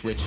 Switch.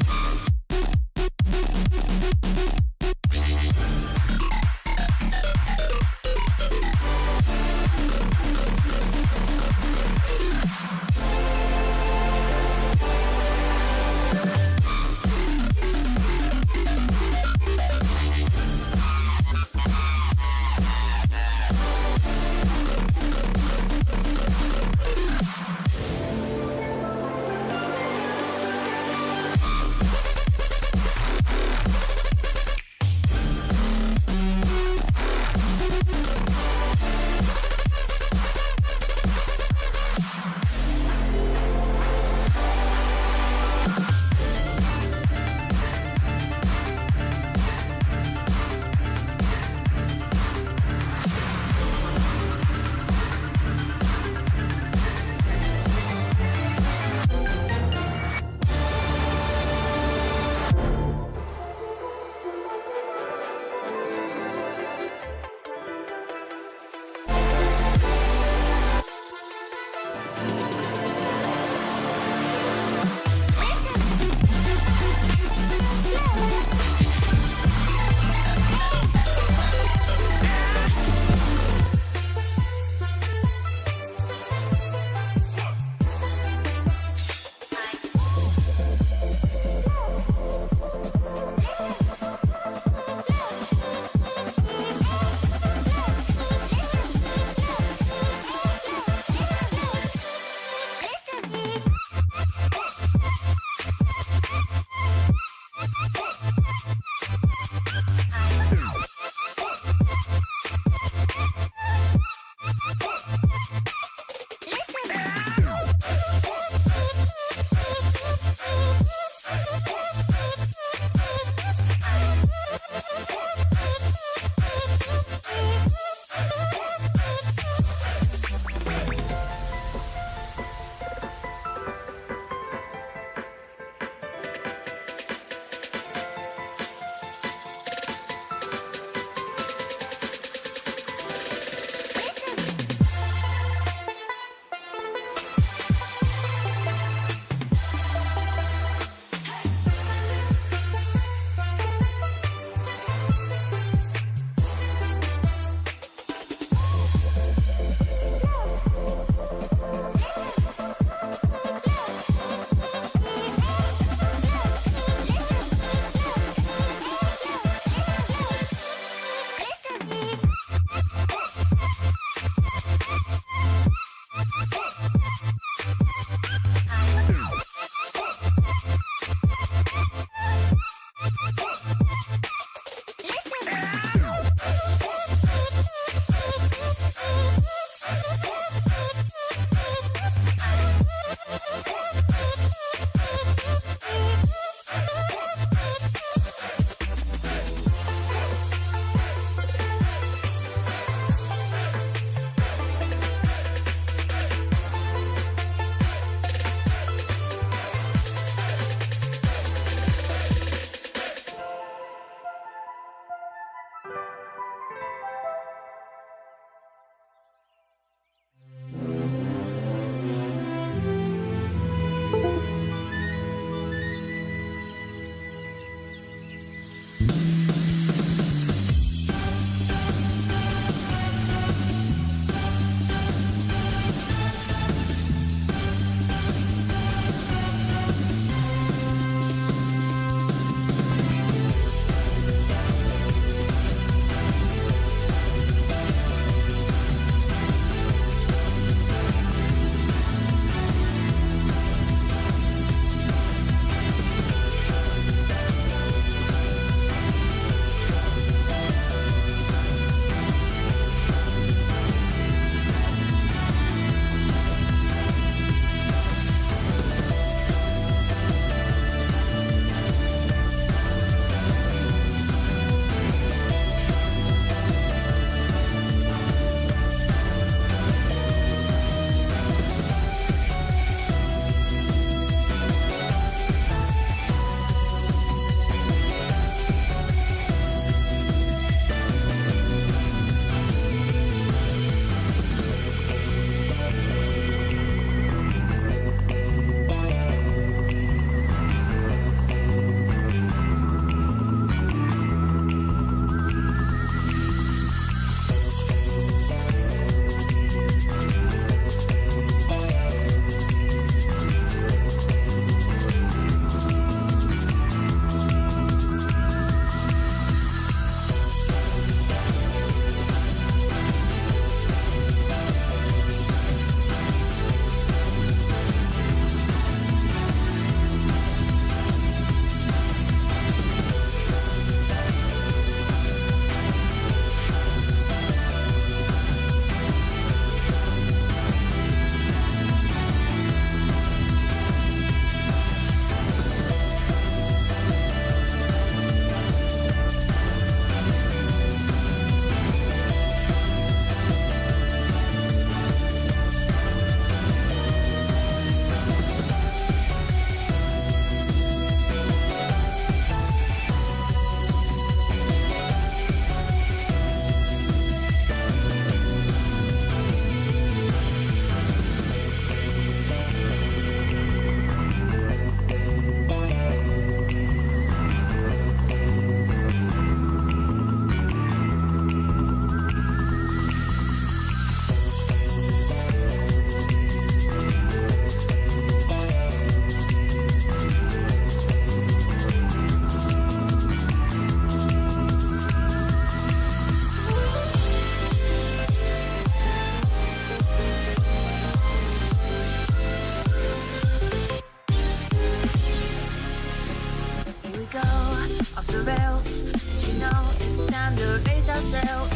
yourself.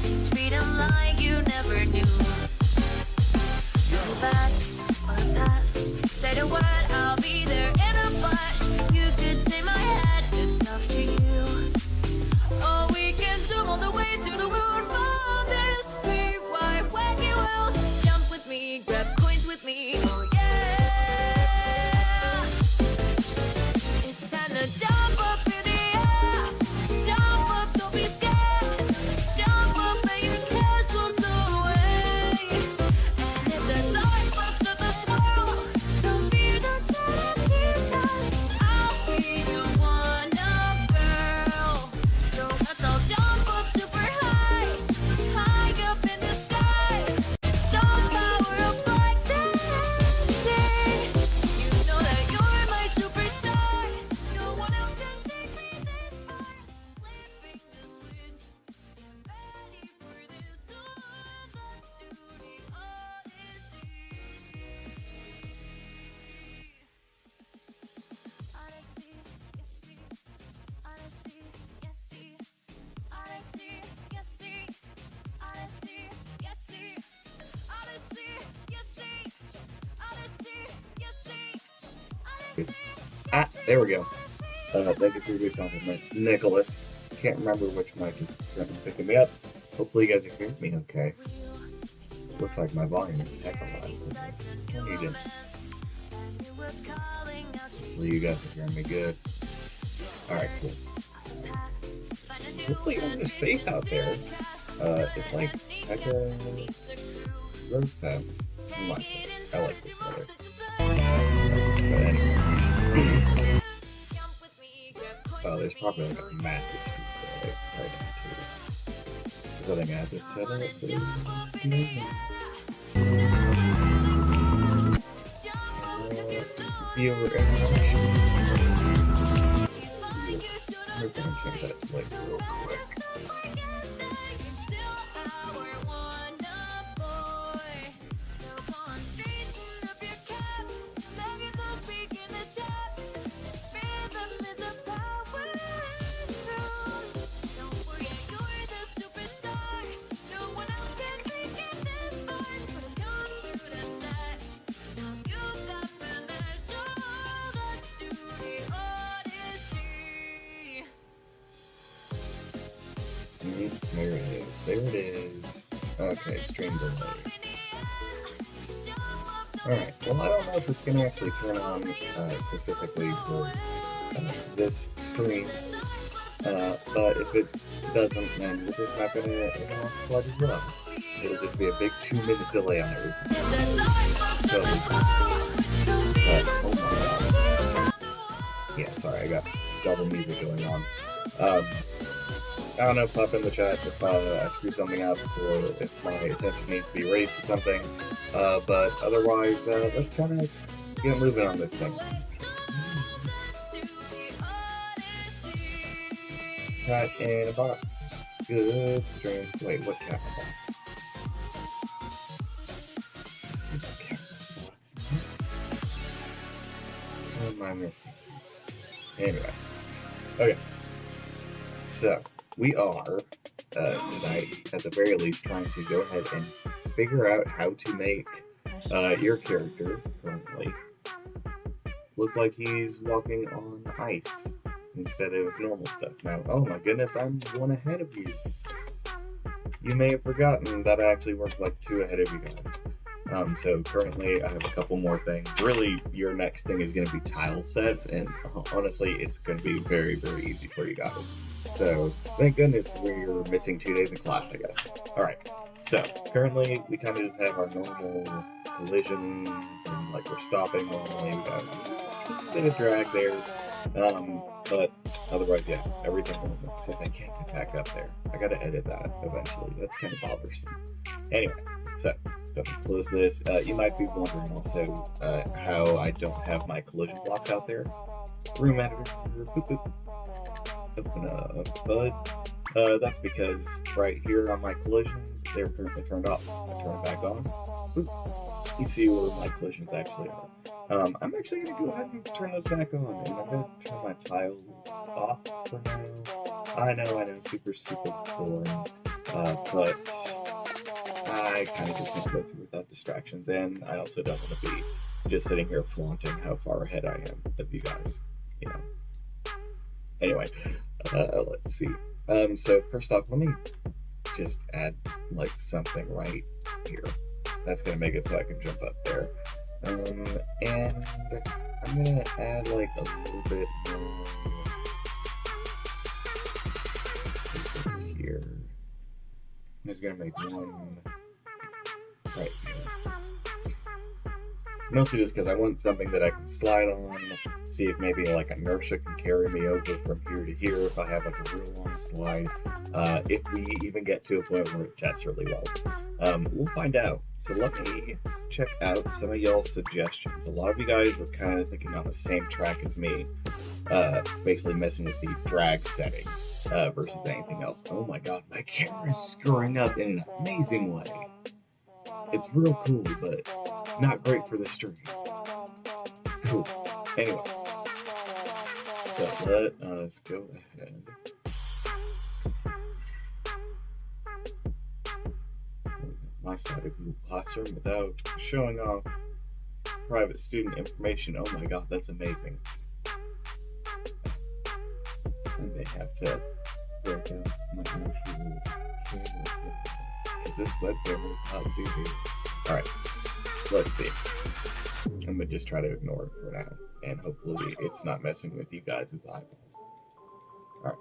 It's freedom like you never knew. Go back or past, say the word, I'll be there in a flash. You could take my head, it's up to you. Oh, we can zoom all the way to the moon from this speed. Why wacky world? Jump with me, grab coins with me. Oh yeah. It's time to jump up in the air. Jump up, don't be scared. Jump up, baby, castles away. And if the dark parts of this world don't be the charity, 'cause I'll be your one-up girl. So let's all jump up super high, high up in the sky. Don't power up like dancing. You know that you're my superstar. No one else can take me this far. Flipping the switch, get ready for this one. Let's do the Odyssey. Odyssey, yes, see. Odyssey, yes, see. Odyssey, yes, see. Odyssey, yes, see. Odyssey, yes, see. Odyssey, yes, see. Ah, there we go. Thank you for your good compliment, Nicholas. Can't remember which mic is picking me up. Hopefully you guys are hearing me okay. Looks like my volume is heck of a lot. You didn't. Hopefully you guys are hearing me good. Alright, cool. Hopefully everyone's safe out there. It's like heck of a road set. I like this weather. But anyway. There's probably like a massive street there right now too. So I think I have to set up viewer interaction. We're gonna change that to like real quick. There it is. There it is. Okay, stream delay. Alright, well I don't know if it's going to actually turn on specifically for this stream, but if it doesn't, then we're just not going to flood as well. It'll just be a big 2-minute delay on everything. So, oh my god. Yeah, sorry, I got double music going on. I don't know, pop in the chat if I screw something up or if my attention needs to be raised to something, but otherwise, let's kind of get moving on this thing. Cat in a box. Good stream. Wait, what cat in a box? Let's see what cat in a box. What am I missing? Anyway. Okay. So, we are, tonight, at the very least, trying to go ahead and figure out how to make your character, currently, look like he's walking on ice instead of normal stuff. Now, oh my goodness, I'm one ahead of you. You may have forgotten that I actually worked like 2 ahead of you guys. So currently I have a couple more things. Really, your next thing is going to be tile sets, and honestly, it's going to be very, very easy for you guys. So, thank goodness we're missing 2 days in class, I guess. Alright, so, currently, we kind of just have our normal collisions, and, like, we're stopping normally, we got a bit of drag there, but otherwise, yeah, everything normal, except I can't get back up there. I gotta edit that eventually, that's kind of bothersome. Anyway, so, go ahead and close this. You might be wondering also how I don't have my collision blocks out there. Room editor, boop boop. Open up, bud. That's because right here on my collisions, they're currently turned off. I turn it back on. Boop. you see where my collisions actually are. I'm actually going to go ahead and turn those back on, and I'm going to turn my tiles off for now. I know, super boring, but I kind of just want to go through without distractions, and I also don't want to be just sitting here flaunting how far ahead I am of you guys, you know. Anyway, let's see. So first off, let me just add like something right here. That's gonna make it so I can jump up there. And I'm gonna add like a little bit more over here. I'm just gonna make one right here. Mostly just because I want something that I can slide on, see if maybe like inertia can carry me over from here to here if I have like a real long slide. If we even get to a point where it jets really well. We'll find out. So let me check out some of y'all's suggestions. A lot of you guys were kind of thinking on the same track as me, basically messing with the drag setting versus anything else. Oh my god, my camera is screwing up in an amazing way. It's real cool, but not great for the stream. Cool. Anyway, so let's go ahead. My side of Google Classroom without showing off private student information. Oh my god, that's amazing. I may have to break out my actual camera because this webcam is hot duty. Alright, let's see. I'm gonna just try to ignore it for now, and hopefully it's not messing with you guys' eyeballs. Alright,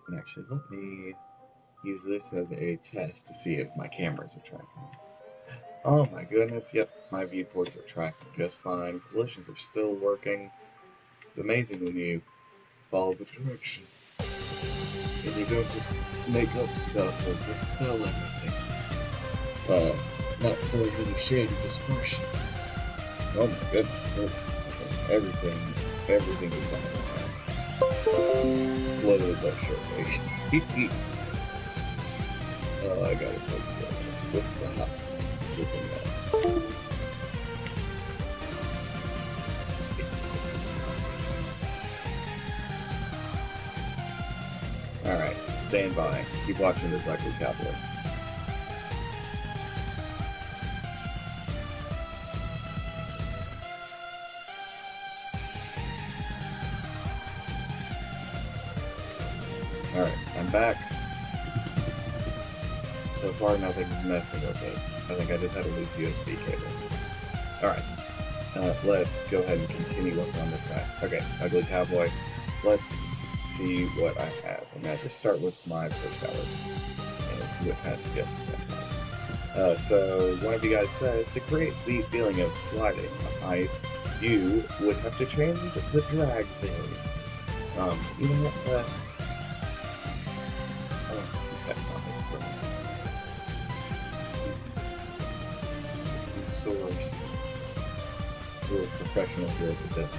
and actually let me use this as a test to see if my cameras are tracking. Oh my goodness, yep, my viewports are tracking just fine. Collisions are still working. It's amazing when you follow the directions. And you don't just make up stuff or misspell everything. Not throwing any shade of dispersion. Oh my goodness, look. Everything is fine. Slowly but surely. Oh, I gotta fix this. This is the hot looking mess. Alright, stand by. Keep watching this ugly cowboy. Alright, I'm back. So far, nothing's messing with it. I think I just had a loose USB cable. Alright, let's go ahead and continue working on this guy. Okay, ugly cowboy. Let's see what I have. I'm going to just start with my push tower and see what kind of suggestions I have. So, one of you guys says, to create the feeling of sliding on ice, you would have to change the drag thing. You know what, let's... put some text on this screen. Source. We're a professional here at the dev.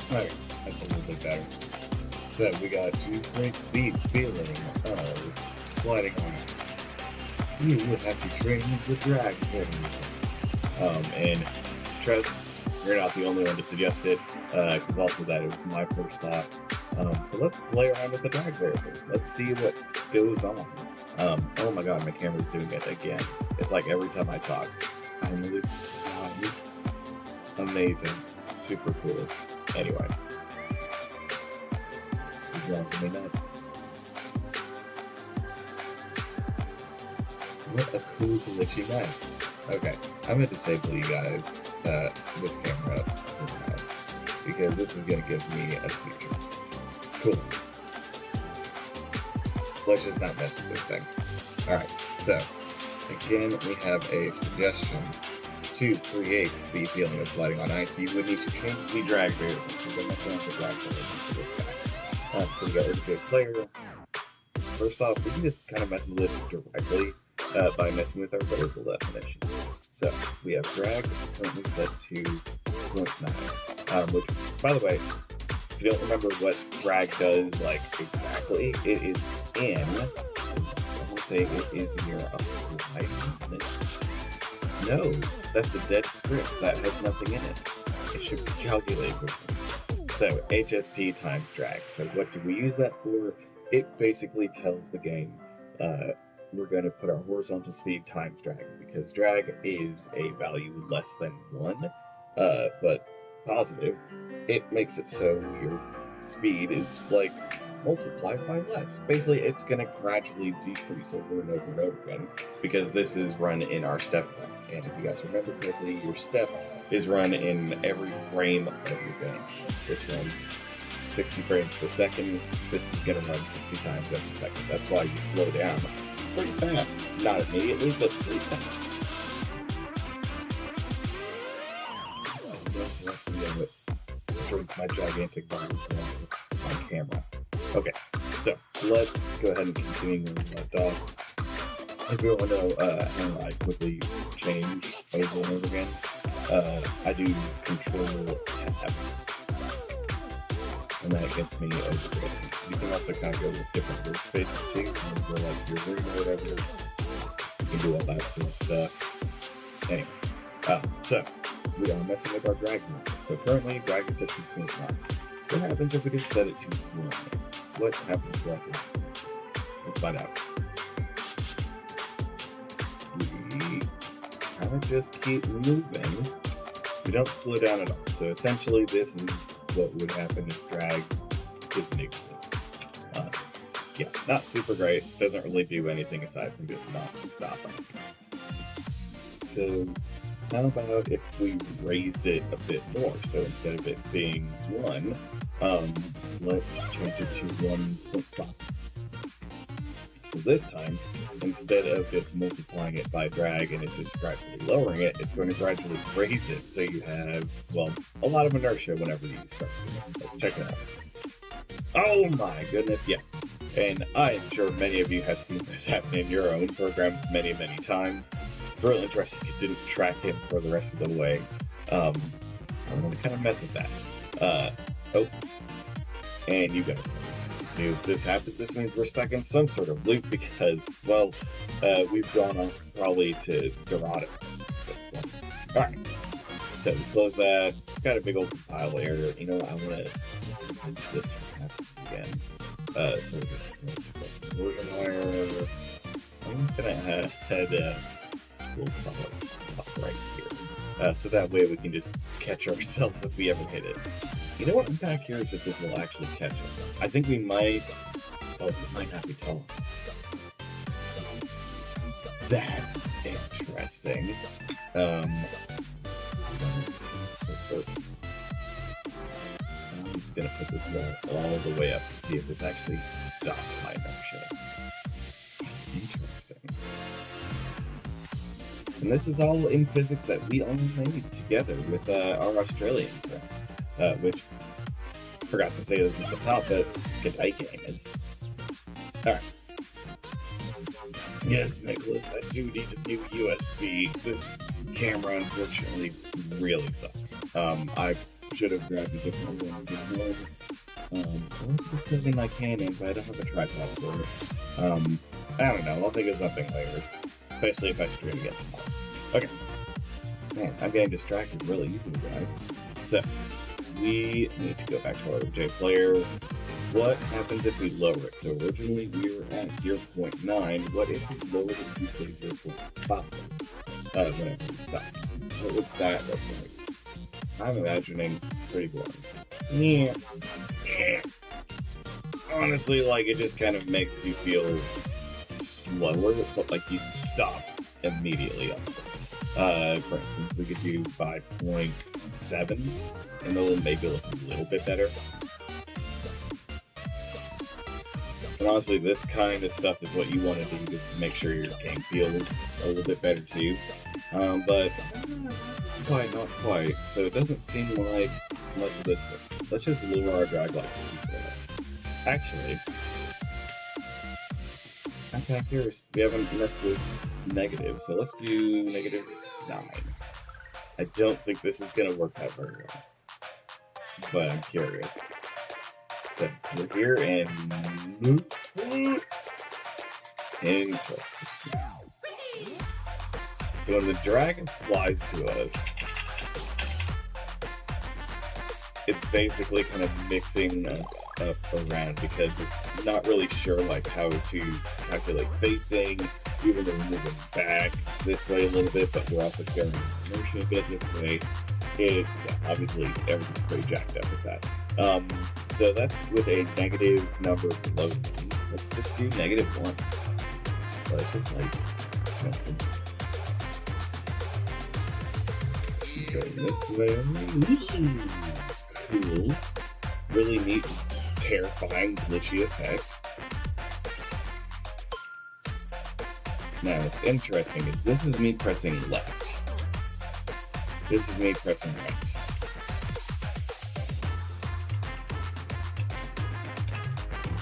Alright, that's a little bit better. So we got to create the feeling of sliding on ice. You would have to train the drag thing. And trust, you're not the only one to suggest it, because also that it was my first thought. So let's play around with the drag variable. Let's see what goes on. Oh my god, my camera's doing it again. It's like every time I talk, I'm losing lines. Amazing. Super cool. Anyway. You're driving me nuts. What a cool glitchy mess. Okay, I'm going to disable you guys this camera because this is going to give me a seizure. Cool. Let's just not mess with this thing. Alright, so again we have a suggestion to create the feeling of sliding on ice. You would need to change the drag variable. So we're going to change the drag variable for this guy. So we got a good player. First off, we can just kind of mess with it directly by messing with our variable definitions. So we have drag currently set to 0.9, which, by the way, if you don't remember what drag does like exactly, it is in. I want to say it is in your alignment. No, that's a dead script that has nothing in it. It should be calculated. So HSP times drag. So what do we use that for? It basically tells the game we're going to put our horizontal speed times drag, because drag is a value less than 1, but positive. It makes it so your speed is like multiplied by less. Basically, it's going to gradually decrease over and over and over again, because this is run in our step run. And if you guys remember correctly, your step is run in every frame of your game, which runs 60 frames per second. This is going to run 60 times every second. That's why you slow down pretty fast. Not immediately, but pretty fast. Drink my gigantic bottle on camera. Okay, so let's go ahead and continue where we left off. If you want to know how I quickly change over and over again, I do Control Tab, and that gets me over it. You can also kind of go with different workspaces too, and go like your room or whatever. You can do all that sort of stuff. Anyway, so we are messing with our drag number. So currently, drag is at 2.1. What happens if we just set it to 1? What happens to our drag? Let's find out. We kind of just keep moving. We don't slow down at all. So essentially, this is what would happen if drag didn't exist. Yeah, not super great. Doesn't really do anything aside from just not stop us. So how about if we raised it a bit more? So instead of it being 1, let's change it to 1.5. So this time, instead of just multiplying it by drag and it's just gradually lowering it, it's going to gradually raise it, so you have, well, a lot of inertia whenever you start doing it. Let's check it out. Oh my goodness, yeah. And I am sure many of you have seen this happen in your own programs many, many times. It's really interesting. It didn't track him for the rest of the way. I'm going to kind of mess with that. Oh, and you guys know, if this happens, this means we're stuck in some sort of loop because, well, we've gone off probably to Dorado at this point. Alright, so we close that. Got a big old compile error. You know what, I want to do this again. So this version where I'm going to head a little solid up right here. So that way we can just catch ourselves if we ever hit it. You know what? I'm kind of curious if this will actually catch us. I think we might. Oh, it might not be tall. That's interesting. I'm just gonna put this wall all the way up and see if this actually stops my inertia. Interesting. And this is all in physics that we all made together with our Australian friends. Which, forgot to say this at the top, but good day gamers. Alright. Yes, Nicholas, I do need a new USB. This camera, unfortunately, really sucks. I should have grabbed a different one. I'll put it in my Canon, but I don't have a tripod for it. I don't know, I'll think of something later. Especially if I stream again tomorrow. Okay. Man, I'm getting distracted really easily, guys. So, we need to go back to our J player. What happens if we lower it? So originally we were at 0.9. What if we lowered it to say 0.5? Whenever we stop. What would that look like? I'm imagining pretty boring. Yeah. Honestly, like, it just kind of makes you feel slower, but like you'd stop immediately almost. For instance, we could do 5.7 and it'll maybe look a little bit better. And honestly, this kind of stuff is what you want to do just to make sure your game feels a little bit better too. But not quite. So it doesn't seem like much of this works. Let's just lower our drag like super low. Actually, I'm kind of curious. We haven't messed with negatives, so let's do -9. I don't think this is going to work out very well, but I'm curious. So we're here and interesting. So when the dragon flies to us, it's basically kind of mixing us up around because it's not really sure like how to calculate facing, even though we're moving back this way a little bit, but we're also carrying inertia a bit this way. Obviously everything's pretty jacked up with that. So that's with a negative number below. Let's just do -1. Let's just like go this way. Cool. Really neat, terrifying, glitchy effect. Now, what's interesting is this is me pressing left. This is me pressing right.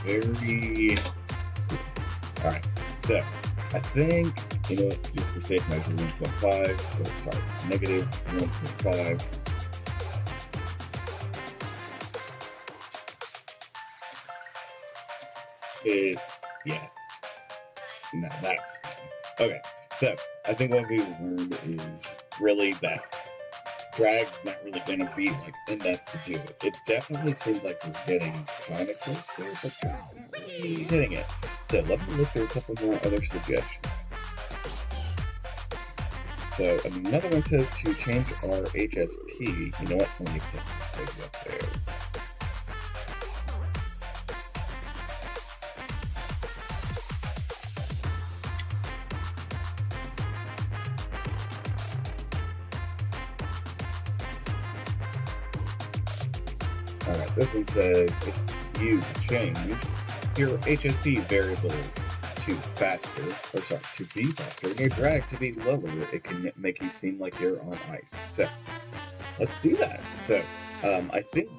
Very cool. Alright, so I think, you know, just for safe measure, 1.5, or sorry, -1.5. Yeah. No, that's fine. Okay, so I think what we learned is really that drag's not really gonna be like enough to do it. It definitely seems like we're getting kind of close there, but drag's not really hitting it. So let me look through a couple more other suggestions. So another one says to change our HSP. You know what? Let me put this baby up there. Alright, this one says if you change your HSP variable to faster, or sorry, to be faster, and your drag to be lower, it can make you seem like you're on ice. So, let's do that. So, I think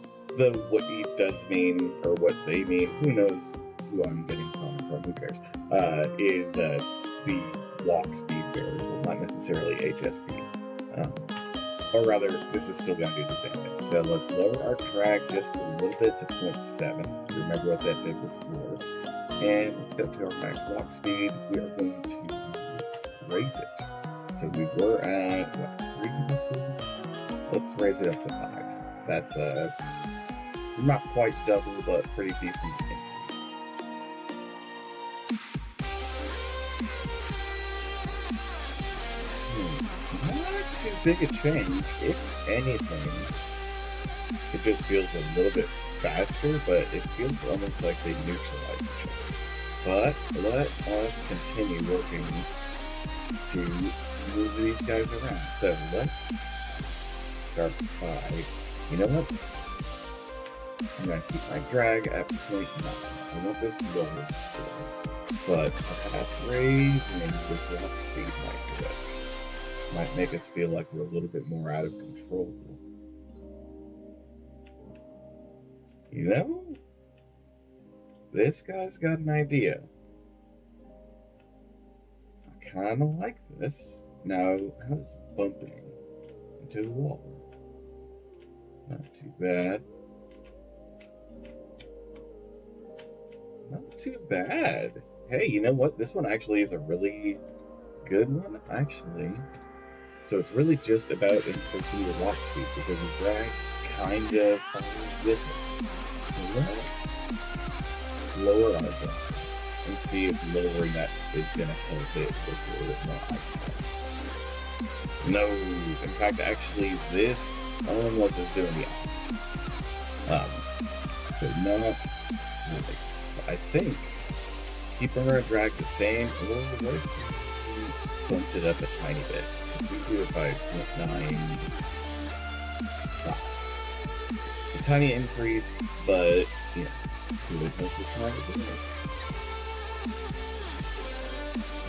what he does mean, or what they mean, who knows who I'm getting comment from, who cares, is the walk speed variable, not necessarily HSP. Or rather, this is still going to do the same thing. So let's lower our drag just a little bit to 0.7. Remember what that did before. And let's go to our max walk speed. We are going to raise it. So we were at, what, 3 before? Let's raise it up to 5. That's not quite double, but pretty decent increase. Not too big a change. If anything, it just feels a little bit faster, but it feels almost like they neutralize each other. But let us continue working to move these guys around. So let's start by, you know what? I'm going to keep my drag at 0.9. I want this lowered still, but perhaps raising this walk speed might do it. Might make us feel like we're a little bit more out of control. You know, this guy's got an idea. I kind of like this. Now, how's bumping into the wall? Not too bad. Not too bad. Hey, you know what? This one actually is a really good one, actually. So it's really just about increasing your walk speed because the drag kind of follows with it. So let's lower our drag and see if lowering that is going to help it with a little bit more ice. No, in fact, actually, this almost is doing the opposite. So not really. So I think keeping our drag the same, or what if we bumped it up a tiny bit? If we do it by 0.9, it's a tiny increase, but you know, who would know we're trying to do it?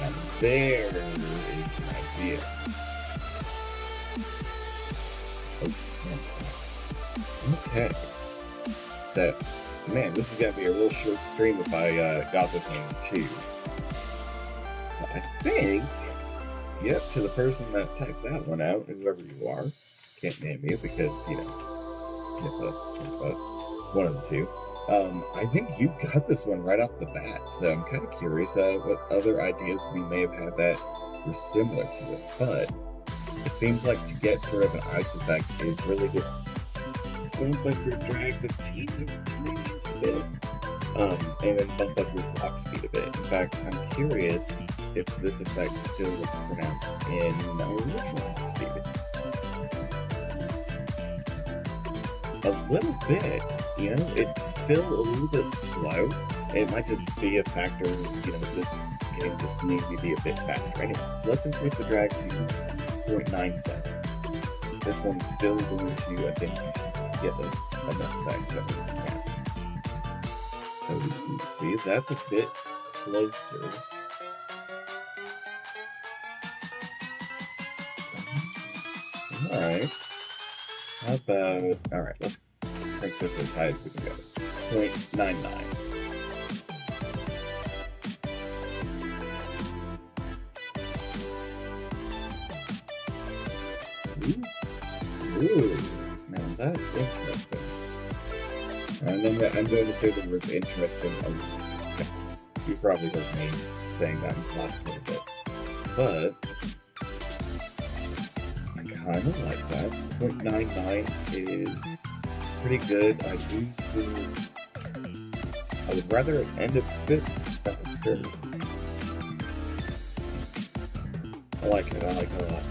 And there is an idea. Okay. So, man, this is gonna be a real short stream if I got this in too. But I think, yep, to the person that typed that one out, whoever you are, can't name you because, you know, one of the two. I think you got this one right off the bat, so I'm kind of curious what other ideas we may have had that were similar to it, but it seems like to get sort of an ice effect is really just bump up your drag the teeniest bit, and then bump up your block speed a bit. In fact, I'm curious if this effect still looks pronounced in original block speed. A little bit, you know, it's still a little bit slow. It might just be a factor, you know, the game just needs to be a bit faster anyway. So let's increase the drag to 0.97. This one's still going to, I think, get us enough back to oh, see, that's a bit closer. Alright. How about, alright, let's crank this as high as we can go. 0.99. Ooh, now that's interesting. And then I'm going to say the word interesting. You probably heard me saying that in class a little bit. But I kind of like that. 0.99 is pretty good. I do still. I would rather it end a bit faster. I like it a lot.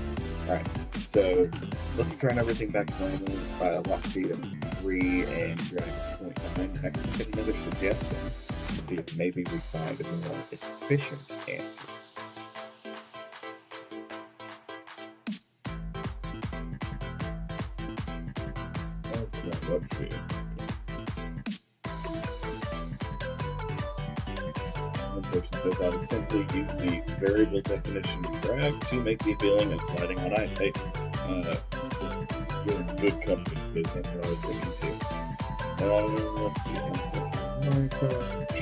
Alright, so let's turn everything back to normal. Walk speed of 3 and drag 0.9. I can get another suggestion and see if maybe we find a more efficient answer. Okay, let's see. One person says I would simply use the variable definition of drag to make the feeling of sliding on ice. Hey, you're in good company because that's what I was looking to. Let's see.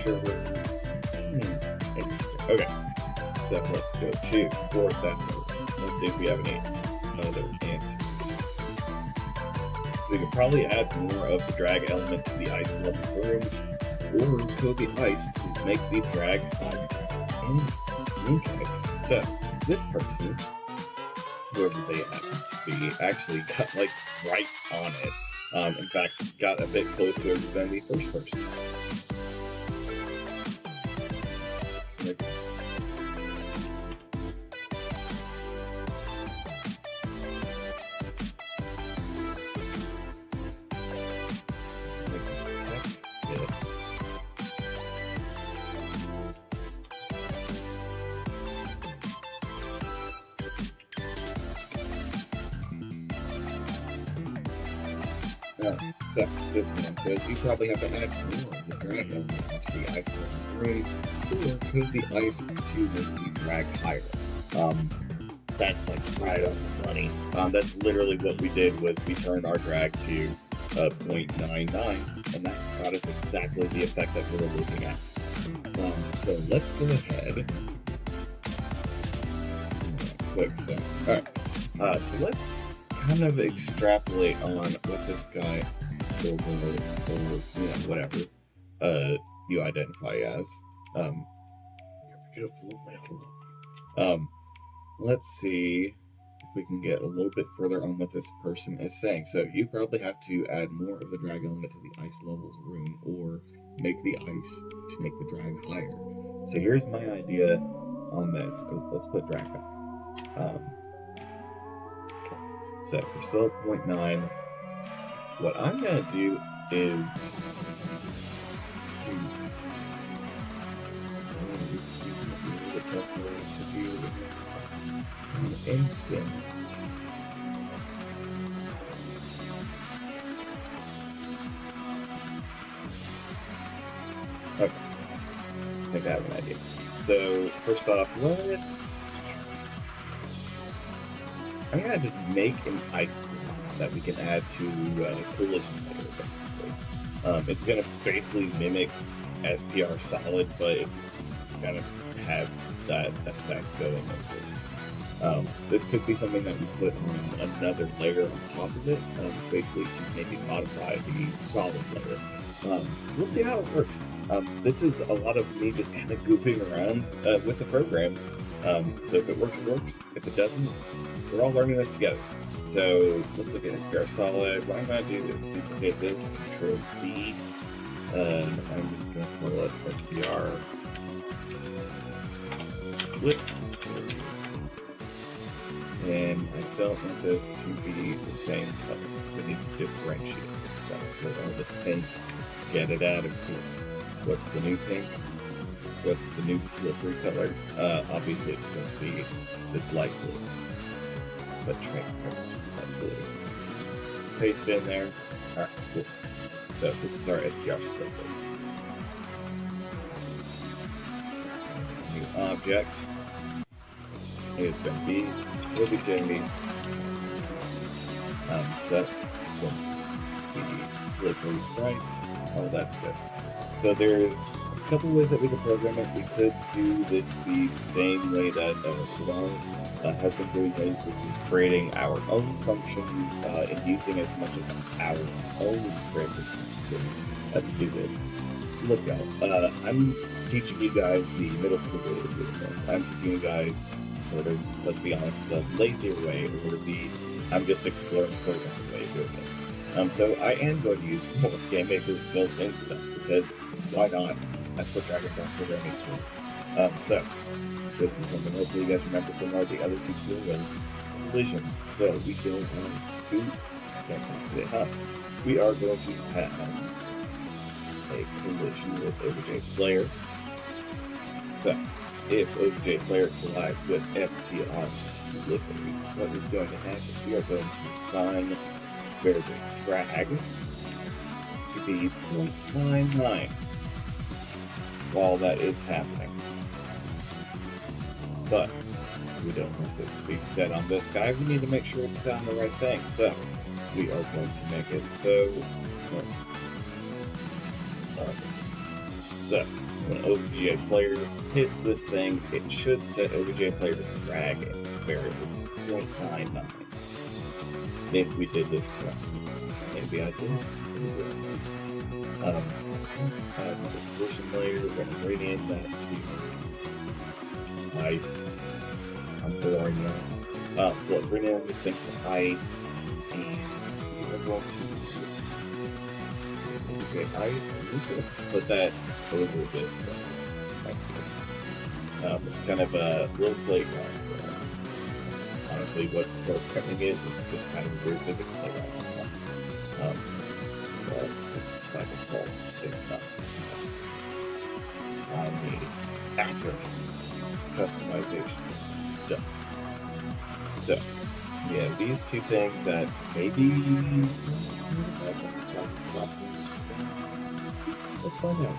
Sure. Okay, so let's go to fourth after. Let's see if we have any other answers. We could probably add more of the drag element to the ice level room, or code the ice to make the drag higher. Okay, so this person, whoever they happen to be, actually got like right on it. In fact, got a bit closer than the first person. So maybe so this one says you probably have to add more of the drag element to the ice room, or code the ice to make the drag higher. That's like right on the money. That's literally what we did was we turned our drag to 0.99, and that got us exactly the effect that we were looking at. So let's go ahead. Quick, so alright. So let's kind of extrapolate on what this guy or you know, whatever you identify as. Let's see we can get a little bit further on what this person is saying. So you probably have to add more of the drag element to the ice levels room, or make the ice to make the drag higher. So here's my idea on this. Let's put drag back. Okay. So we're still at 0.9. What I'm gonna do is instance. Okay, I think I have an idea. So first off, I'm gonna just make an ice block that we can add to collision layer, basically. It's gonna basically mimic SPR solid, but it's gonna have that effect going over it. This could be something that we put on another layer on top of it, basically to maybe modify the solid layer. We'll see how it works. This is a lot of me just kind of goofing around with the program. So if it works, it works. If it doesn't, we're all learning this together. So let's look at SPR solid. What I'm going to do is duplicate this, Control D. I'm just going to call it SPR split. And I don't want this to be the same color. We need to differentiate this stuff. So all this pink, get it out of here. What's the new pink? What's the new slippery color? Obviously it's going to be this light blue, but transparent light blue. Paste it in there. Alright, cool. So this is our SPR slippery. New object is going to be OBJ set the slippery sprite. Oh, that's good. So there's a couple ways that we can program it. We could do this the same way that Slyddar has been doing things, which is creating our own functions and using as much of our own script as possible. Let's do this. Look, y'all, I'm teaching you guys the middle school way of doing this. I'm teaching you guys sort of, let's be honest, the lazier way, or the I'm just exploring the programming way of doing it. So I am going to use more GameMaker's built-in stuff, because why not? That's what Dragon Ball programming is for. So this is something hopefully you guys remember from one of the other two tutorials, collisions. So we go to we are going to have a collision with OBJ player. So if OBJ player collides with SPR slippery, what is going to happen? We are going to assign variable drag to be 0.99 while that is happening. But we don't want this to be set on this guy. We need to make sure it's set on the right thing. So we are going to make it so. So when OBJ player hits this thing, it should set OBJ player's drag variable to 0.99. If we did this correctly. Maybe I did. Let's add another collision layer. We're going to rename that to ice. I'm boring now. So let's rename this thing to ice, and we're going to OBJ ice. I'm just going to put that over this thing right here. It's kind of a little playground for us. That's honestly what programming is. It's just kind of a weird physics playground sometimes. But it's by default, it's not 60x60. I need accuracy, customization, stuff. So, yeah, these two things that maybe. Let's find out.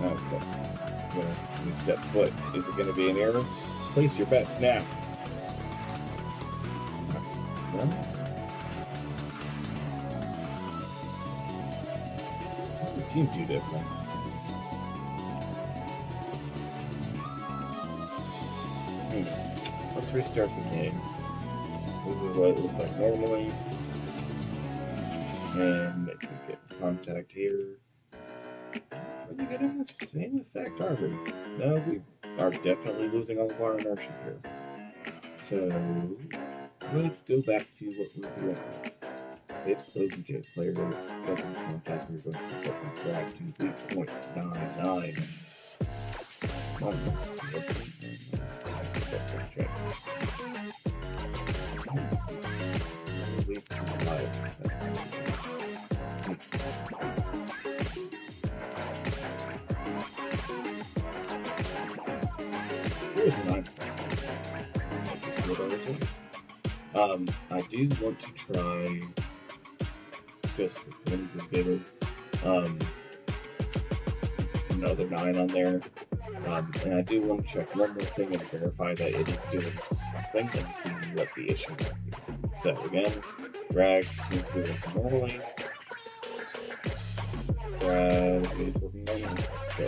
Okay. When you step foot, is it going to be an error? Place your bets now. No? They seem too different. Let's restart the game. This is what it looks like normally. And I can get contact here. we getting the same effect, are we? No, we are definitely losing all of our inertia here. So, let's go back to what we're doing. If OBJ player doesn't contact, we're going to set the drag to 8.99. I do want to try just the things a bit of another 9 on there. And I do want to check one more thing and verify that it is doing something and see what the issue is. So again, drag seems to be working normally. Drag is working normally. So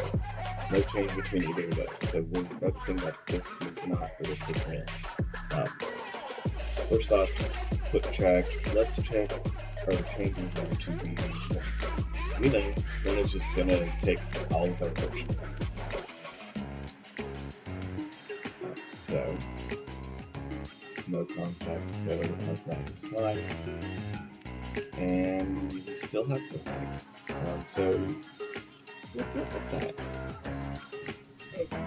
no change between either of those. So we're noticing that this is not really different. First off, quick check. Let's check are the changes going to be. We know one is just gonna take all of our portion. So no contact, so that is fine. And we still have the fight. So what's up with that? Okay.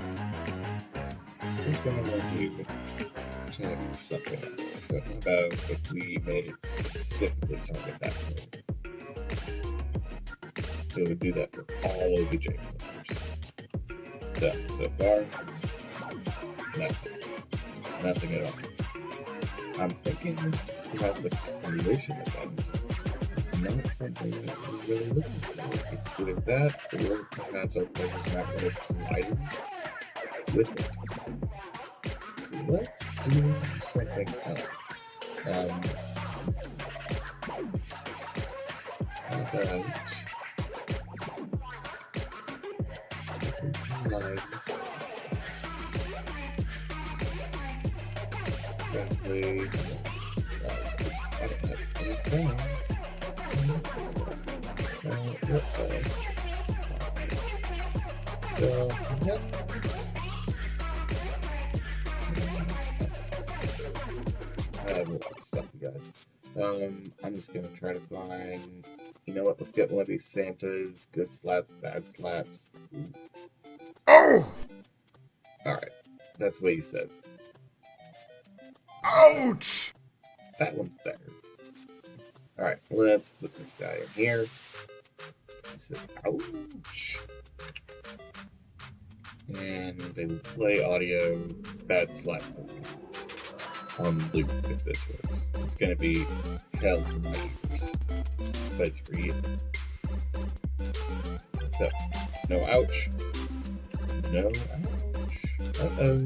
First thing I want to do is check something else. So how about if we made it specifically target that node? So it would do that for all OBJ players. So far, nothing at all. I'm thinking perhaps a correlation event is not something that we're really looking for. It's either that or perhaps our players not really colliding with it. So let's do something else. How about lines definitely I don't have any sounds. Let us go ahead. I have a lot of stuff, you guys. I'm just gonna try to find. You know what? Let's get one of these Santas. Good slaps, bad slaps. Oh! Alright. That's what he says. Ouch! That one's better. Alright, let's put this guy in here. He says, ouch. And they will play audio, bad slaps on loop if this works. It's gonna be hell for my ears. But it's for you. So, no ouch. No ouch. Uh-oh.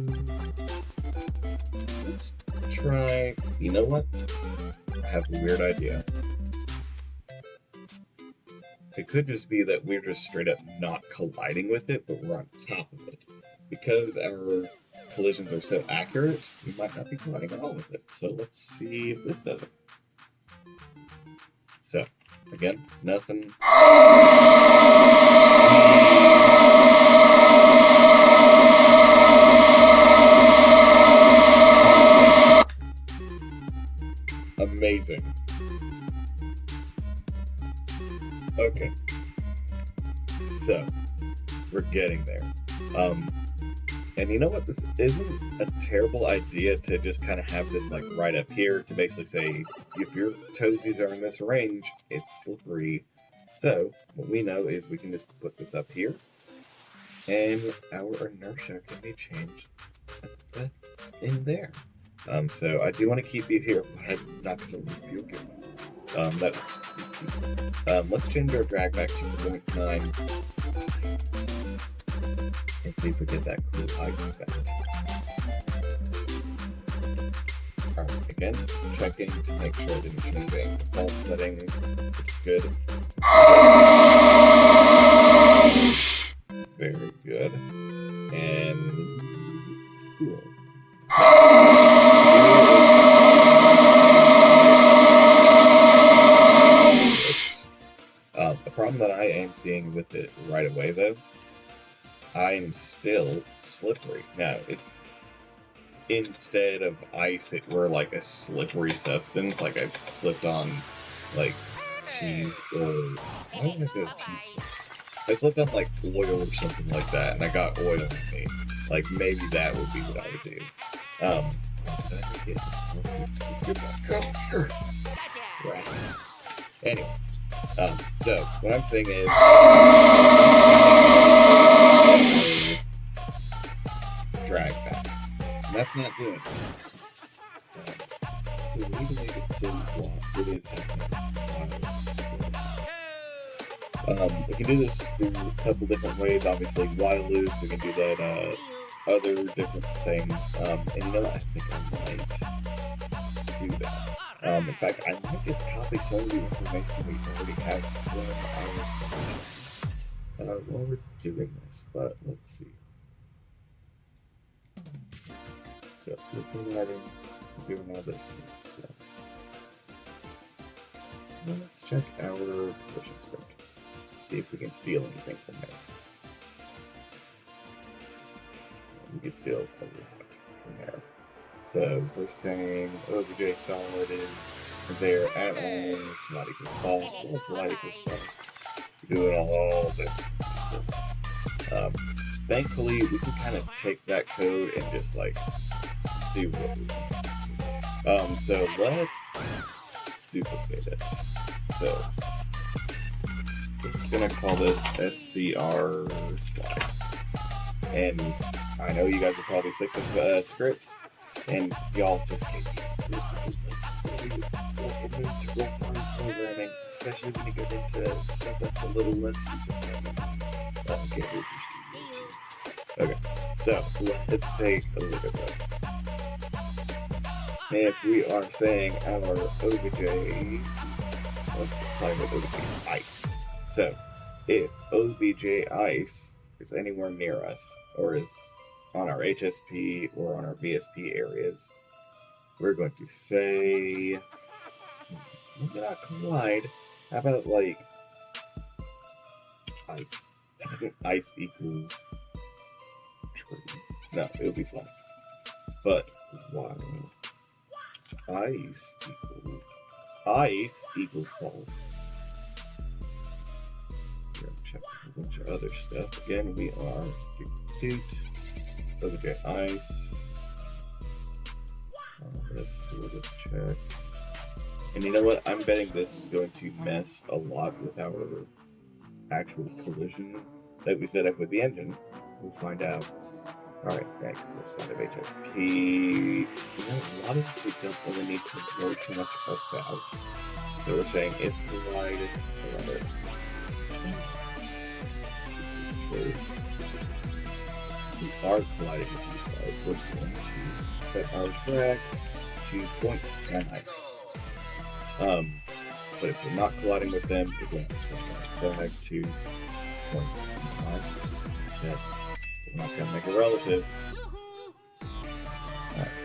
Let's try. You know what? I have a weird idea. It could just be that we're just straight up not colliding with it, but we're on top of it. Because our collisions are so accurate, we might not be colliding at all with it. So let's see if this does it. So, again, nothing. Amazing. Okay. So, we're getting there. And you know what? This isn't a terrible idea to just kind of have this like right up here to basically say, if your toesies are in this range, it's slippery. So, what we know is we can just put this up here, and our inertia can be changed in there. So I do want to keep you here, but I'm not going to leave you again. Let's change our drag back to 0.9 and see if we get that cool ice effect. Alright, again, checking to make sure I didn't change any default settings, which is good. Very good. And cool. The problem that I am seeing with it right away, though, I'm still slippery. Now, if instead of ice it were like a slippery substance, like I slipped on like cheese or why did I go to cheese? I slipped on like oil or something like that, and I got oil on me. Like maybe that would be what I would do. Did I get get back up here? Rats. Anyway, so what I'm saying is drag back. And that's not good. So we need to make it so blocked it is happening. We can do this through a couple different ways. Obviously, while loop, we can do that other different things. And you know what? I think I might do that. In fact, I might just copy some of the information we already have while we're doing this, but let's see. So, we're doing all this sort of stuff. Now let's check our collision script. See if we can steal anything from there. We can steal a lot from there. So, first thing, OBJ solid is there at all, not equals false, well, not equals false. We're doing all this stuff. Thankfully, we can kind of take that code and just like do what we want. So let's duplicate it. So we're just gonna call this SCR slide. And I know you guys are probably sick of scripts, and y'all just get used to it because that's really welcome to real-time programming, especially when you get into stuff that's a little less user-friendly. Get used to YouTube. Okay, so let's take a look at this. If we are saying our OBJ, let's play with OBJ ice. So, if OBJ ice is anywhere near us, or is on our HSP or on our VSP areas, we're going to say, maybe not collide, how about like ice? Ice equals true. No, it'll be false. But while ice equals false. We're gonna check a bunch of other stuff. Again, we are OBJ ice. Let's do this checks. And you know what? I'm betting this is going to mess a lot with our actual collision that we set up with the engine. We'll find out. Alright, next, we'll side of HSP. You know, a lot of this we don't really need to worry too much about. So we're saying if collided, rather, this is true. We are colliding with these guys. We're going to set our drag to 0.99. But if we're not colliding with them, we're going to set our drag to 0.9 instead. We're not going to make a relative. Alright,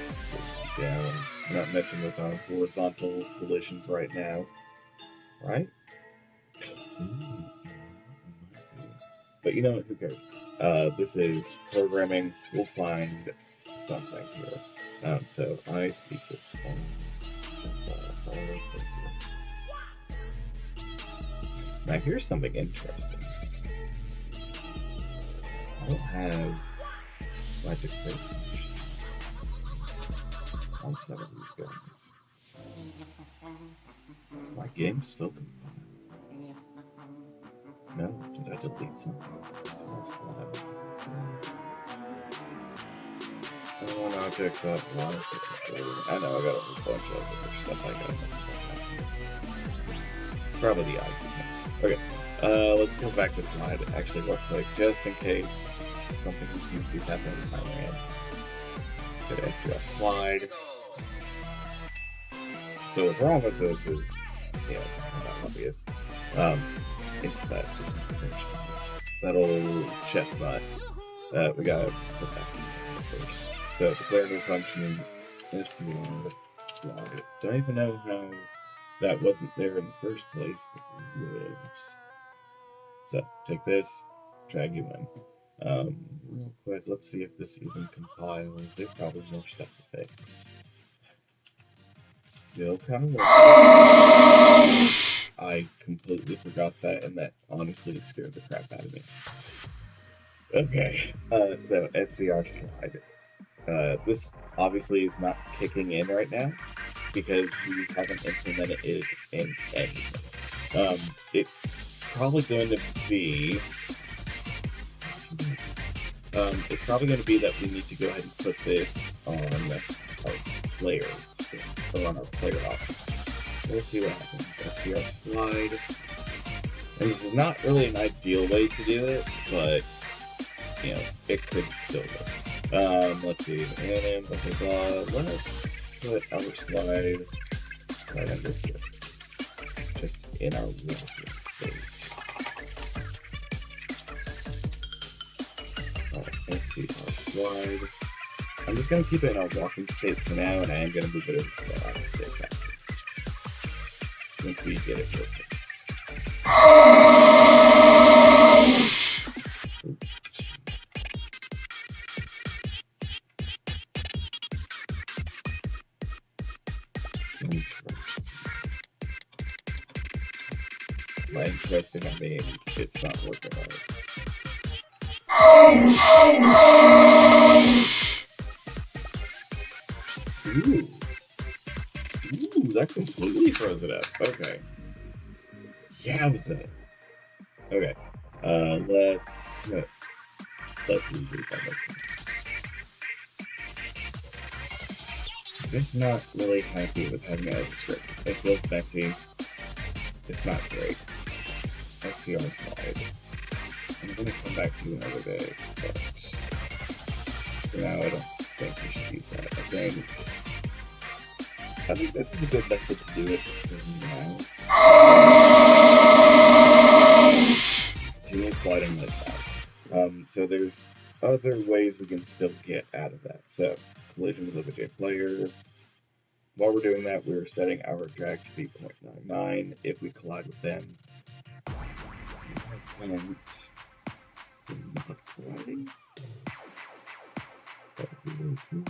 down. We're not messing with our horizontal collisions right now. Right? But you know what? Who cares? This is programming. We'll find something here. So ice equals false. Now here's something interesting. I don't have logic functions on some of these guns. Is my game still compiled? No? Did I delete something? One object up, one secretary. I know I got a whole bunch of other stuff I gotta mess with. Probably the ice again. Okay. Let's go back to slide actually real quick, just in case something goofy is happening with my RAM. Go to SCR slide. So what's wrong with this is, yeah, not obvious. It's that old chestnut. We gotta put that in first. So declare new function SCR slide. Don't even know how that wasn't there in the first place, but it was. So take this, drag you in. Real quick, let's see if this even compiles. It probably more stuff to fix. Still kind of working. I completely forgot that, and that honestly scared the crap out of me. Okay, so SCR slide. This obviously is not kicking in right now because we haven't implemented it in anything. It's probably going to be that we need to go ahead and put this on our player screen, or on our player option. Let's see what happens. SCR slide. And this is not really an ideal way to do it, but you know, it could still work. Let's see, and blah blah blah. Let's put our slide right under here. Just in our relative state. Alright, SCR slide. I'm just gonna keep it in our walking state for now, and I am gonna move it over to the walking states after. Once we get it working. By interesting, I mean it's not working right. Ooh. Ooh, that completely froze it up. Okay. Yowza. Okay. Let's reboot on this one. I'm just not really happy with having it as a script. It feels messy. It's not great. SCR slide. I'm gonna come back to another day, but for now I don't think we should use that. I think this is a good method to do it for now. Continue sliding like that. So there's other ways we can still get out of that. So collision with OBJ player. While we're doing that, we're setting our drag to be 0.99 if we collide with them. See if I can't. Not colliding. That would be really cool.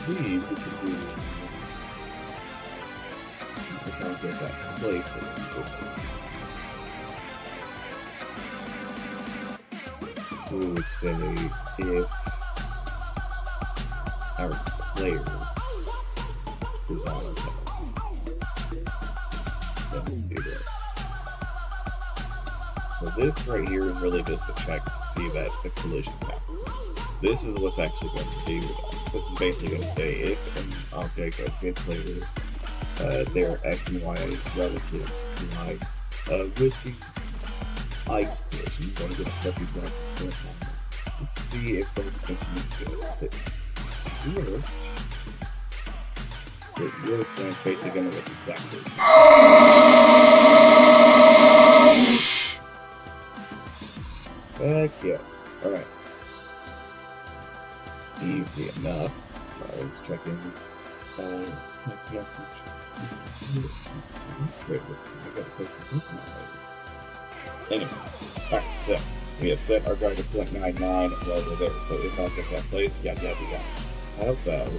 We could do if I get that place so we would say if our player is on the side, then we do this. So this right here is really just a check to see that the collision's happening. This is what's actually going to do that. This is basically going to say if an object of good player, their x and y relatives collide with the ice collision, you're going to get a second block. Let's see if this continues to go with it. It worked, and it's basically going to look exactly the same. Heck yeah. Alright. Easy enough. Sorry, let's check in. Wait, I gotta place some movement already. Anyway, alright, so we have set our drag to 0.99 while we're there. So if I get that place, yada yada yada. How about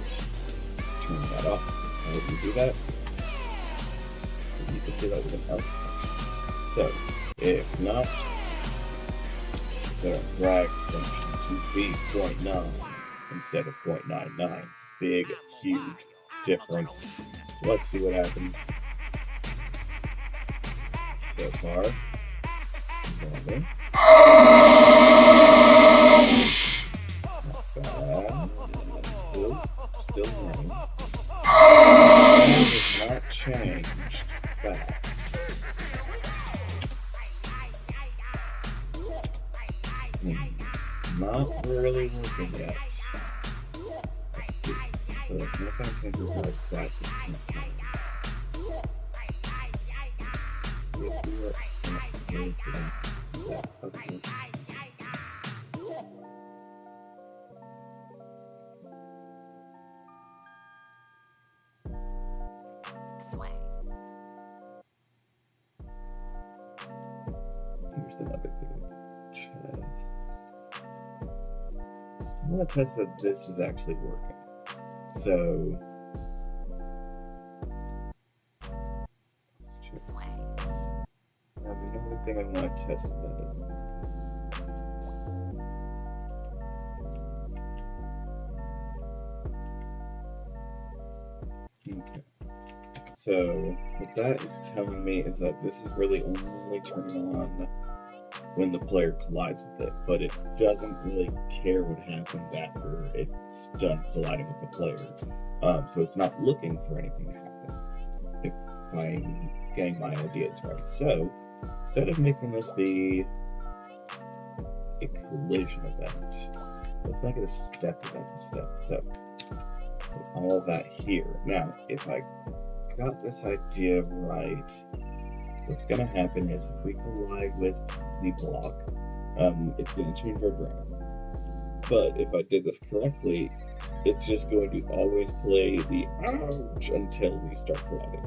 turn that off? How do we do that? You can do that with an else function. So if not, set our drag function to be 0.9. Instead of 0.99. Big, huge difference. Let's see what happens. So far. Nothing. Not bad. Ooh, still running. Does not change. Back. Not really working yet. So if nothing can do like that, Okay. Sway. Here's another thing. Chest. I want to test that this is actually working. So, Sway. the only thing I want to test is that isn't. Okay. So, what that is telling me is that this is really only turning on when the player collides with it, but it doesn't really care what happens after it's done colliding with the player. So it's not looking for anything to happen, if I'm getting my ideas right. So, instead of making this be a collision event, let's make it a step event instead. So, put all that here. Now, if I got this idea right, what's going to happen is if we collide with the block, it's going to change our ground. But if I did this correctly, it's just going to always play the ouch until we start colliding.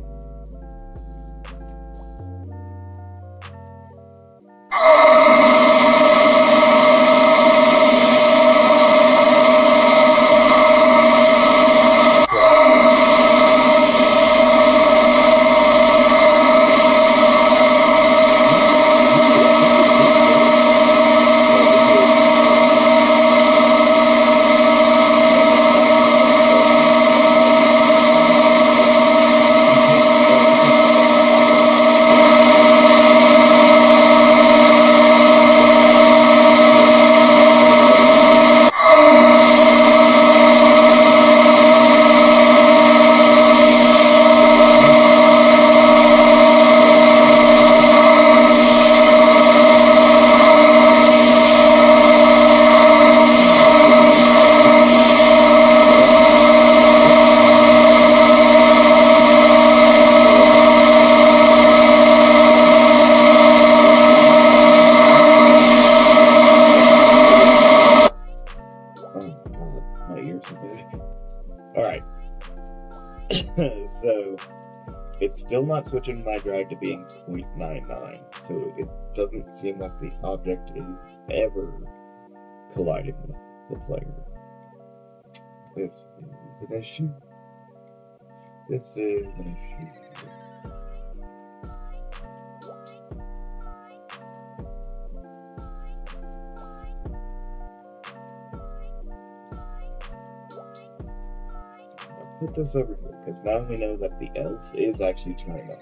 Alright. So, it's still not switching my drag to being 0.99, so it doesn't seem like the object is ever colliding with the player. This is an issue. This is an issue. Put this over here, because now we know that the else is actually turning on.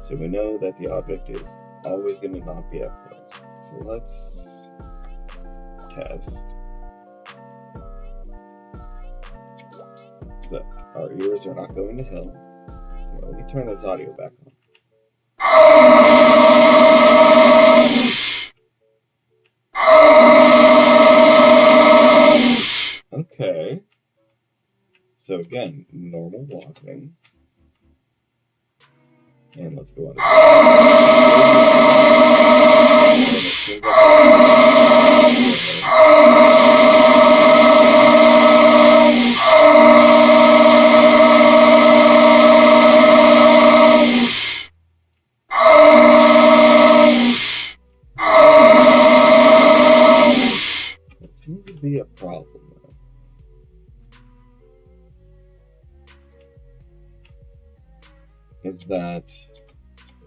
So we know that the object is always going to not be up close. So let's test. So our ears are not going to hell. Here, let me turn this audio back on. Okay. So again, normal walking. And let's go on. It seems to be a problem. Is that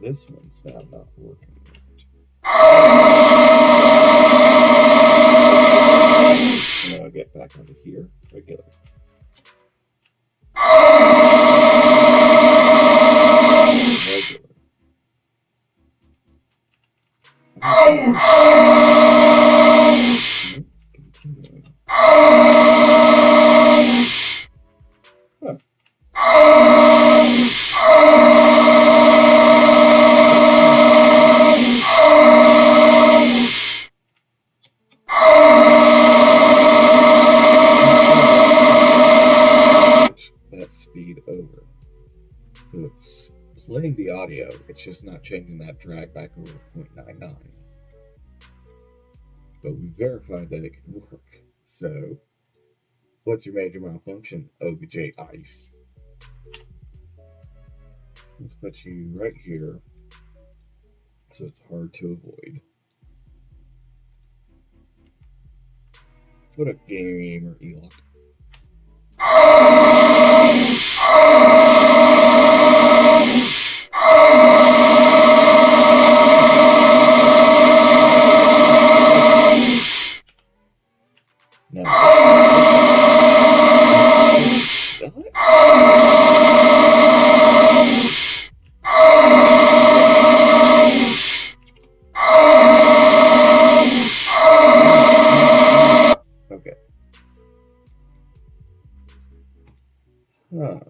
this one's now not working right. Now I'll get back over here, regular. Continuing. That speed over. So it's playing the audio, it's just not changing that drag back over to 0.99. But we verified that it can work. So, what's your major malfunction, OBJ Ice? Let's put you right here so it's hard to avoid. What up, GameMaker Elok? No. Okay. Huh.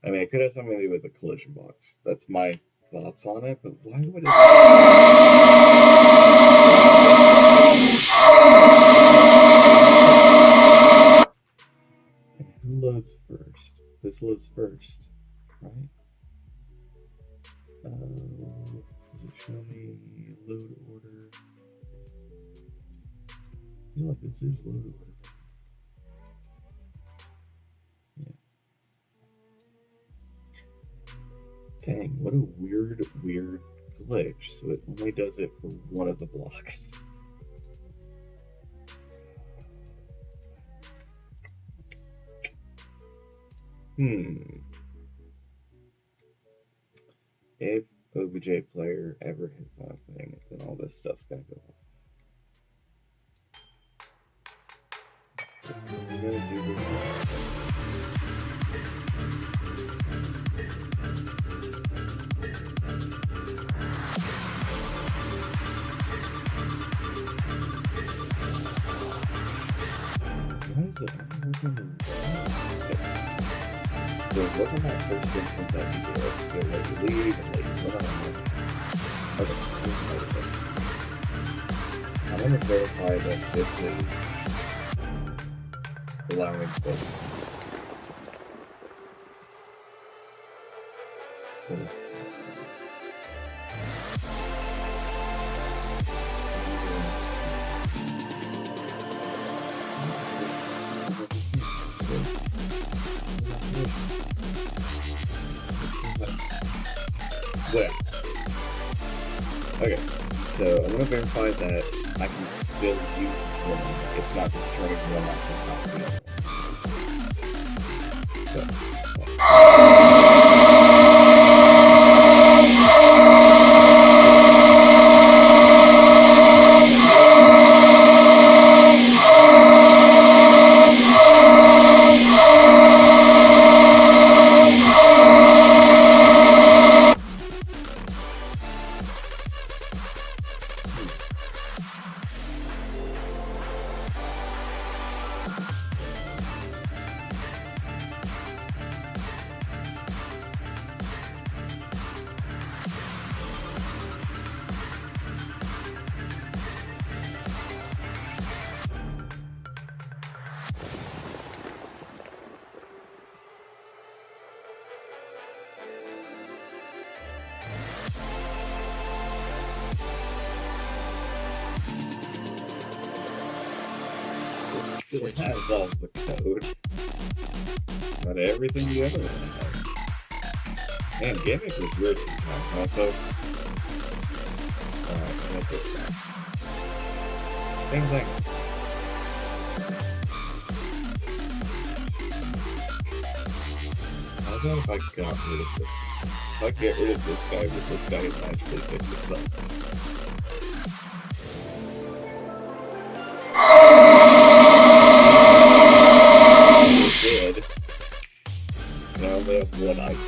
I mean, it could have something to do with the collision box. That's my thoughts on it, but why would it... And who loads first? This loads first, right? Does it show me load order? I feel like this is load order. Yeah. Dang, what a weird glitch. So it only does it for one of the blocks. If OBJ player ever hits that thing, then all this stuff's gonna go off. It's gonna do this. Why is it only working in So look at that first instance that you did. You'll let you leave and let you run on. Okay, I'm going to verify that this is allowing both to work. So let's do this. Well, okay, so I'm going to verify that I can still use one. It's not just turning one off the top of the other. So, it has all the code. Not everything you ever want to have. Man, GameMaker is weird sometimes, huh, folks? Alright, I want this guy. Same thing. How about if I got rid of this guy? If I get rid of this guy, would this guy magically fix itself? Good. And I only have one ice.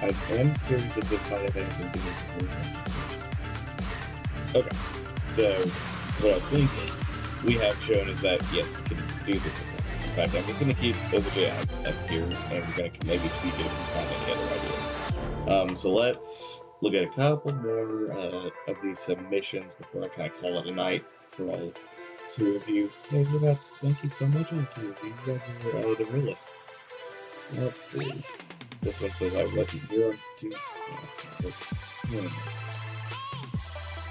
I am curious if this might have anything to do with the voice applications. Okay, so what I think we have shown is that yes, we can do this again. In fact, I'm just going to keep OBJX up here, and we're going to maybe tweak it if we find any other ideas. So let's look at a couple more of these submissions before I kind of call it a night for all two of you. Hey, thank you so much, all two of you. You guys are the realest. Let's see. This one says I wasn't here on Tuesday.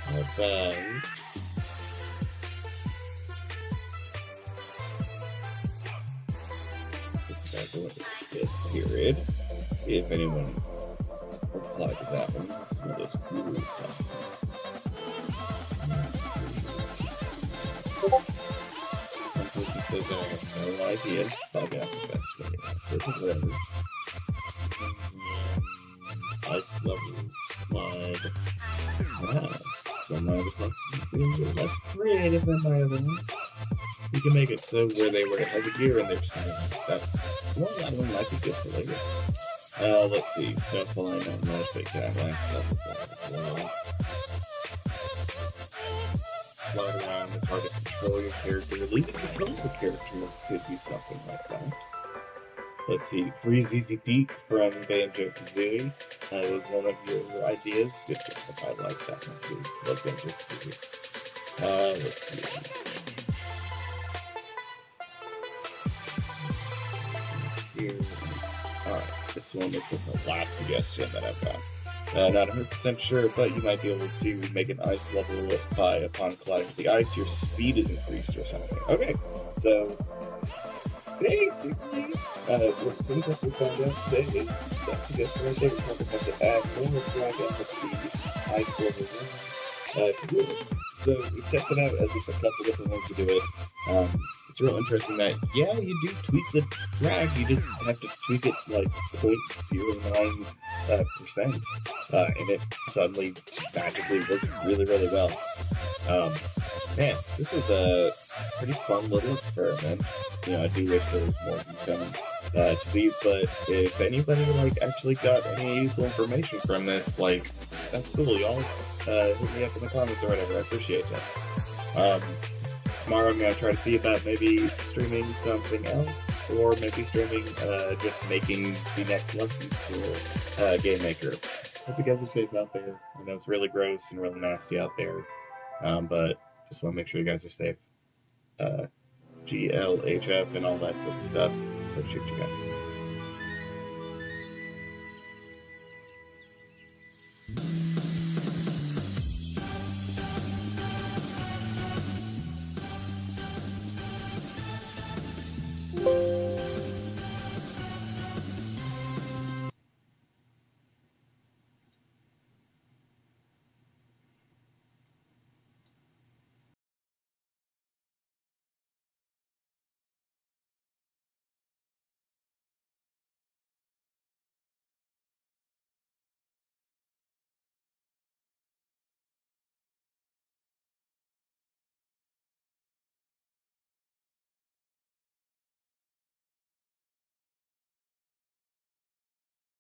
How about... This guy going to fifth period. See if anyone replied to that one. This is one of those cool toxins. One person says I have no idea. Probably not the best way to answer, but whatever. Ice levels slide. Wow. So my other toxins are being a little less creative than my other one. You can make it so where they wear heavy gear and they're silent. Well, that one might be good for later. Let's see. Snowfalling on the fake avalanche stuff. Slide around, it's hard to control your character. Losing control of the character could be something like that. Let's see. Free ZZ Peak from Banjo-Kazooie was one of your ideas. Good job. I like that one too. Love Banjo-Kazooie. Let's see. Here. Alright, this one looks like the last suggestion that I've got. Not 100% sure, but you might be able to make an ice level by upon colliding with the ice, your speed is increased or something. Okay, so basically, what it seems like we found out today is that suggestion right there. We're going to have to add more drag out the ice level to do it. So we've tested out at least a couple different ways to do it. It's real interesting that, yeah, you do tweak the drag, you just have to tweak it like 0.09%, and it suddenly magically works really, really well. Man, this was a pretty fun little experiment. You know, I do wish there was more coming to these, but if anybody actually got any useful information from this, that's cool, y'all. Hit me up in the comments or whatever. I appreciate that. Tomorrow I'm gonna try to see about maybe streaming something else, or maybe streaming just making the next lesson for GameMaker. Hope you guys are safe out there. I know it's really gross and really nasty out there, but just want to make sure you guys are safe. GLHF and all that sort of stuff. Appreciate you guys.